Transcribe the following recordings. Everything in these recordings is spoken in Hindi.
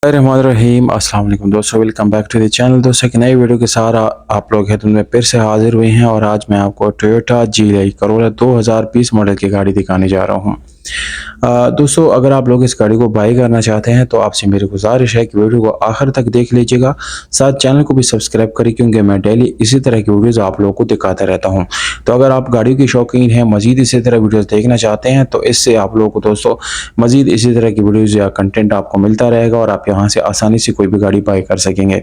रहीम अस्सलाम वालेकुम दोस्तों, welcome back to the channel. दोस्तों एक नई वीडियो के साथ आप लोग खिदमत में फिर से हाजिर हुए हैं और आज मैं आपको टोयोटा जी करोला 2020 मॉडल की गाड़ी दिखाने जा रहा हूं। दोस्तों अगर आप लोग इस गाड़ी को बाई करना चाहते हैं तो आपसे मेरी गुजारिश है कि वीडियो को आखिर तक देख लीजिएगा, साथ चैनल को भी सब्सक्राइब करें क्योंकि मैं डेली इसी तरह की वीडियोस आप लोगों को दिखाता रहता हूं। तो अगर आप गाड़ियों की शौकीन हैं, मजीद इसी तरह वीडियोस देखना चाहते हैं तो इससे आप लोगों को दोस्तों मजीद इसी तरह की वीडियोस या कंटेंट आपको मिलता रहेगा और आप यहाँ से आसानी से कोई भी गाड़ी बाई कर सकेंगे।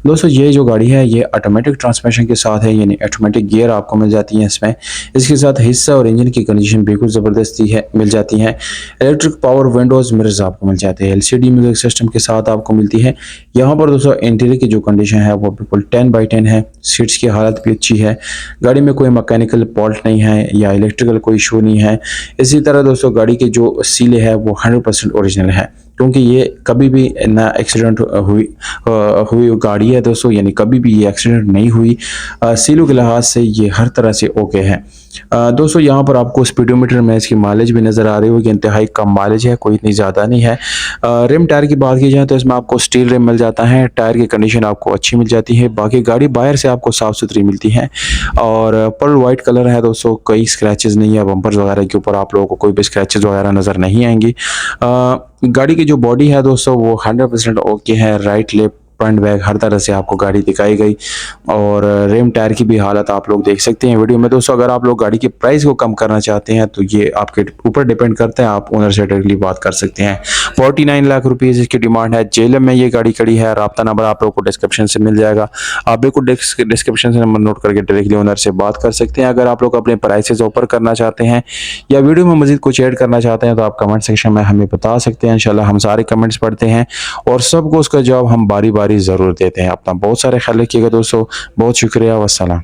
दोस्तों ये जो गाड़ी है ये ऑटोमेटिक ट्रांसमिशन के साथ है, यानी ऑटोमेटिक गियर आपको मिल जाती है इसमें। इसके साथ हिस्सा और इंजन की कंडीशन बिल्कुल ज़बरदस्ती है मिल जाती है। इलेक्ट्रिक पावर विंडोज़ मिरर्स आपको मिल जाते हैं, एलसीडी म्यूजिक सिस्टम के साथ आपको मिलती है। यहाँ पर दोस्तों इंटीरियर की जो कंडीशन है वो बिल्कुल 10/10 है। सीट्स की हालत भी अच्छी है, गाड़ी में कोई मैकेनिकल फॉल्ट नहीं है या इलेक्ट्रिकल कोई इशू नहीं है। इसी तरह दोस्तों गाड़ी के जो सीले है वो 100% ओरिजिनल है क्योंकि ये कभी भी ना एक्सीडेंट हुई गाड़ी है दोस्तों, यानी कभी भी ये एक्सीडेंट नहीं हुई। सीलों के लिहाज से ये हर तरह से ओके है। दोस्तों यहाँ पर आपको स्पीडोमीटर में इसकी माइलेज भी नज़र आ रही होगी, इंतहाई कम माइलेज है, कोई इतनी ज़्यादा नहीं है। रिम टायर की बात की जाए तो इसमें आपको स्टील रिम मिल जाता है, टायर की कंडीशन आपको अच्छी मिल जाती है। बाकी गाड़ी बाहर से आपको साफ़ सुथरी मिलती है और पर्ल वाइट कलर है दोस्तों, कोई स्क्रैचेस नहीं है। बम्पर्स वगैरह के ऊपर आप लोगों को कोई भी स्क्रैचेस वगैरह नज़र नहीं आएंगी। गाड़ी की जो बॉडी है दोस्तों वो 100% ओके है। राइट लेफ्ट फ्रंट बैक हर तरह से आपको गाड़ी दिखाई गई और रिम टायर की भी हालत आप लोग देख सकते हैं वीडियो में। दोस्तों अगर आप लोग गाड़ी की प्राइस को कम करना चाहते हैं तो ये आपके ऊपर डिपेंड करता है, आप ओनर से डायरेक्टली बात कर सकते हैं। 49 लाख रुपीज़ इसकी डिमांड है। जेलम में ये गाड़ी खड़ी है। राब्ता नंबर आप लोग को डिस्क्रिप्शन से मिल जाएगा, आप बिल्कुल डिस्क्रिप्शन से नंबर नोट करके डायरेक्टली ओनर से बात कर सकते हैं। अगर आप लोग अपने प्राइसेस ऊपर करना चाहते हैं या वीडियो में मजीद कुछ ऐड करना चाहते हैं तो आप कमेंट सेक्शन में हमें बता सकते हैं। इंशाल्लाह हम सारे कमेंट्स पढ़ते हैं और सबको उसका जवाब हम बारी बारी ज़रूर देते हैं। अपना बहुत सारे ख्याल रखिएगा दोस्तों, बहुत शुक्रिया, वस्सलाम।